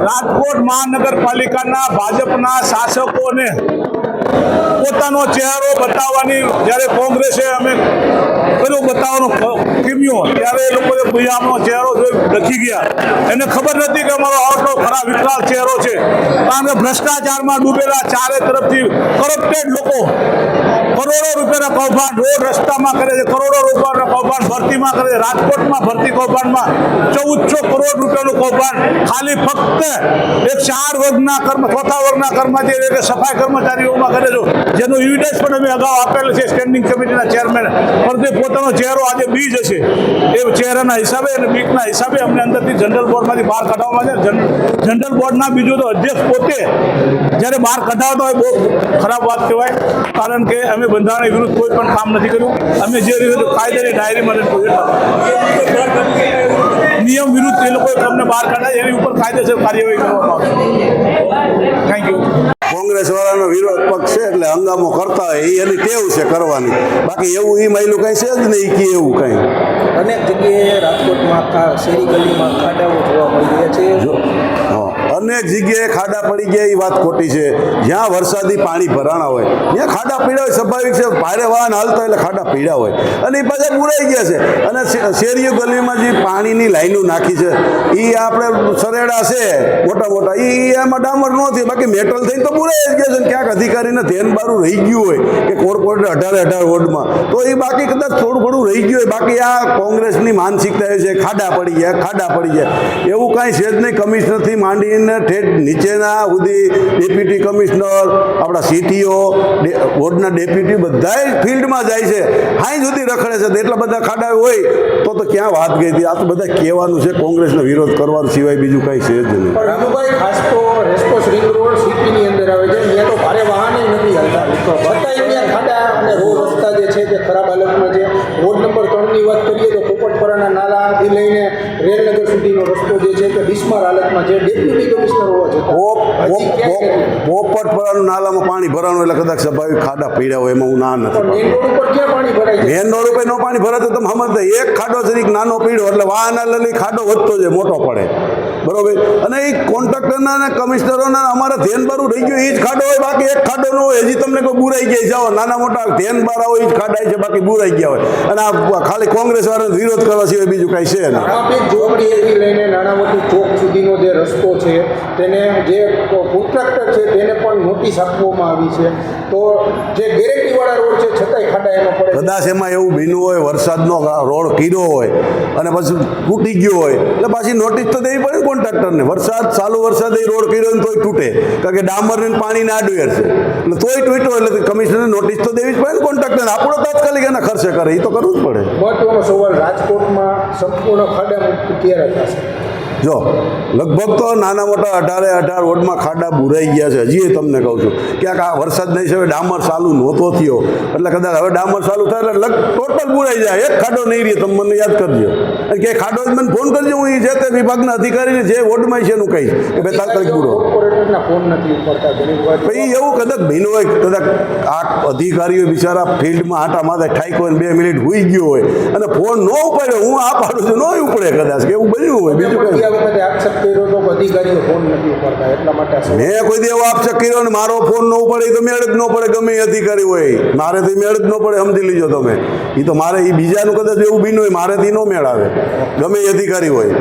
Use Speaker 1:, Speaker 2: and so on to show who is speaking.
Speaker 1: રાજકોટ મહાનગરપાલિકાના ભાજપના શાસકોને પોતાનો ચહેરો બતાવવાની જ્યારે કોંગ્રેસે અમે કર્યો બતાવવાનો કીમ્યો ત્યારે એ લોકોએ ભૈયાનો ચહેરો જોઈ ડખી ગયા. એને ખબર નથી કે અમારો આટલો ખરાબ વિકરાળ ચહેરો છે, કારણ કે ભ્રષ્ટાચારમાં ડૂબેલા ચારે તરફથી કરપ્ટેડ લોકો કરોડો રૂપિયાના કૌભાંડ રોડ રસ્તામાં કરે છે, કરોડો રૂપિયાના કૌભાંડ ભરતીમાં કરે છે. રાજકોટમાં ભરતી કૌભાંડમાં 1400 કરોડ રૂપિયાનું કૌભાંડ ખાલી ફક્ત એક 4 વર્ગના ચોથા વર્ગના કર્મચારી એટલે સફાઈ કર્મચારીઓમાં કરે છે, જેનો એવિડન્સ પણ અમે અગાઉ આપેલ છે સ્ટેન્ડિંગ કમિટીના ચેરમેન. પરંતુ પોતાનો ચહેરો આજે બીજ હશે એ ચહેરાના હિસાબે અને બીકના હિસાબે અમને અંદરથી જનરલ બોર્ડમાંથી બહાર કાઢવામાં છે. જનરલ બોર્ડના બીજો તો અધ્યક્ષ પોતે જ્યારે બહાર કઢાવતો હોય બહુ ખરાબ વાત કહેવાય, કારણ કે અમે બંધારણ વિરુદ્ધ કોઈ પણ કામ નથી કર્યું. અમે જે રીતે કાયદાની ડાયરીમાં નિયમ વિરુદ્ધ એ લોકોએ અમને બહાર કાઢ્યા, એની ઉપર કાયદેસર કાર્યવાહી કરવામાં આવશે. Thank you.
Speaker 2: કોંગ્રેસ વાળાનો વિરોધ પક્ષ છે એટલે હંગામો કરતા હોય એ એની ટેવ છે કરવાની, બાકી એવું એ માયલું કઈ છે જ નહીં કે એવું કઈ.
Speaker 3: અનેક જગ્યાએ રાજકોટમાં શેરી ગલીમાં ખાડાઓ જોવા મળી રહ્યા છે.
Speaker 2: અનેક જગ્યાએ ખાડા પડી ગયા એ વાત ખોટી છે. જ્યાં વરસાદી પાણી ભરાણા હોય ત્યાં ખાડા પીડા હોય, સ્વાભાવિક છે. ભારે વાહન હાલતા એટલે ખાડા પીડા હોય અને એ પાછા બુરાઈ ગયા છે. અને શેરીઓ ગલીમાં જે પાણીની લાઈનો નાખી છે એ આપણે સરેડા છે મોટા મોટા એ એમાં ડામર ન થયું, બાકી મેટલ થઈને તો બુરાઈ જ ગયા છે. ક્યાંક અધિકારીને ધ્યાન બારું રહી ગયું હોય કે કોર્પોરેટર 18 વોર્ડમાં તો એ બાકી કદાચ થોડું ઘણું રહી ગયું હોય. બાકી આ કોંગ્રેસની માનસિકતા છે ખાડા પડી ગયા ખાડા પડી ગયા, એવું કાંઈ છે જ નહીં. કમિશનરથી માંડીને ઠેઠ નીચેના સુધી ડેપ્યુટી કમિશનર, આપણા સીટીઓ, વોર્ડના ડેપ્યુટી બધાય ફિલ્ડમાં જાય છે, હાઈ સુધી રખડે છે. એટલા બધા ખાડા હોય તો ક્યાં વાત ગઈ હતી. આ તો બધા કહેવાનું છે, કોંગ્રેસનો વિરોધ કરવાનો સિવાય બીજું કાંઈ છે જ નહીં.
Speaker 3: રામુભાઈ, ખાસ તો રેસકોર્સ રિંગ રોડ સિટીની અંદર આવે છે, ત્યાં તો ભારે વાહન નથી હાલતા, છતાં અહીંયા ખાડા અને રોડ રસ્તા જે છે તે ખરાબ હાલતમાં છે. રોડ નંબર 3ની વાત કરીએ તો પોપટપરાના નાલાથી લઈને રેલનગર સુધીનો રસ્તો જે છે તે બિસ્માર હાલતમાં છે. ડેપ્યુટી કમિશનર હોવા છતાં
Speaker 2: પોપટપરાનું નાલામાં પાણી ભરાવાનું એટલે કદાચ સ્વાભાવિક ખાડા પીડ્યા હોય, એમાં હું ના નથી.
Speaker 3: મેઇન રોડ ઉપર ક્યાં પાણી ભરાય છે?
Speaker 2: મેન રોડ ઉપર નો પાણી ભરાય તો તમે સમજતા એક ખાડો છે નાનો પીડ્યો એટલે વાહન લઈ ખાડો વધતો જાય, મોટો પડે, બરોબર. અને એ કોન્ટ્રાક્ટરના અને કમિશનરોના અમારા ધ્યાન બારું રહી ગયું એ જ ખાડો હોય, બાકી એક ખાડો ન હોય. હજી તમને કોઈ બુરાઈ ગયા જાઓ નાના મોટા ધ્યાન બાર હોય એ જ ખાડા છે, બાકી બુરાઈ ગયા હોય. અને આ ખાલી કોંગ્રેસ વાળાનો વિરોધ કરવા સિવાય બીજું કાંઈ છે ને.
Speaker 3: ઝોપડીએથી લઈને નાના મોટી ચોક સુધીનો જે રસ્તો છે તેને જે કોન્ટ્રાક્ટર છે તેને પણ નોટિસ આપવામાં આવી છે. તો જે ગેરંટીવાળા રોડ છે છતાંય ખાડા એમાં પડે.
Speaker 2: કદાચ એમાં એવું બન્યું હોય વરસાદનો રોડ કીધો હોય અને પછી તૂટી ગયો હોય એટલે પાછી નોટિસ તો દેવી પડે કોન્ટ્રાક્ટરને. ચાલુ વરસાદ એ રોડ કર્યો ને તોય તૂટે, કારણ કે ડામરને પાણીને આડવેર છે એટલે તોય તૂટ્યો એટલે કમિશનરને નોટિસ તો દેવી જ પડે ને કોન્ટ્રાક્ટરને. આપણો તાત્કાલિક એના ખર્ચે કરે એ તો કરવું જ પડે.
Speaker 3: મહત્વનો સવાલ, રાજકોટમાં સંપૂર્ણ ખાડા મુક્ત ક્યારે થશે?
Speaker 2: જો લગભગ તો નાના મોટા 18 વોર્ડમાં ખાડા બુરાઈ ગયા છે. હજી તમને કહું છું ક્યાંક આ વરસાદ નહીં છે, હવે ડામર ચાલુ નહોતો થયો એટલે કદાચ હવે ડામર ચાલુ થાય એટલે ટોટલ બુરાઈ જાય. એક ખાડો નહીં રહે, તમે મને યાદ કરજો કે ખાડો મને ફોન કરજો, હું એ જે તે વિભાગના અધિકારીને જે વોર્ડમાં છે એનું કહીશ કે ભાઈ તાત્કાલિક પૂરો.
Speaker 3: કોર્પોરેટરના ફોન નથી ઉપાડતા
Speaker 2: ભાઈ એવું કદાચ ભીનું હોય, કદાચ આ અધિકારીઓ બિચારા ફિલ્ડમાં આટા માથે ઠાઈકો હોય 2 મિનિટ હોઈ ગયો હોય અને ફોન ન ઉપાડ્યો, હું આ પાડું છું ન ઉપડે કદાચ કે એવું બન્યું હોય. બીજું કંઈ
Speaker 3: આક્ષેપ કર્યો તો અધિકારીઓ ફોન નથી ઉપાડતા એટલા માટે
Speaker 2: મેં કોઈ દેવો આક્ષેપ કર્યો ને મારો ફોન ન ઉપાડે તો મેળ જ ન પડે. ગમે અધિકારી હોય મારે તો મેળ જ ન પડે, સમજી લીજો તમે. એ તો મારે એ બીજાનું કદાચ એવું બીનું હોય મારેથી ન મેળ આવે, ગમે અધિકારી હોય.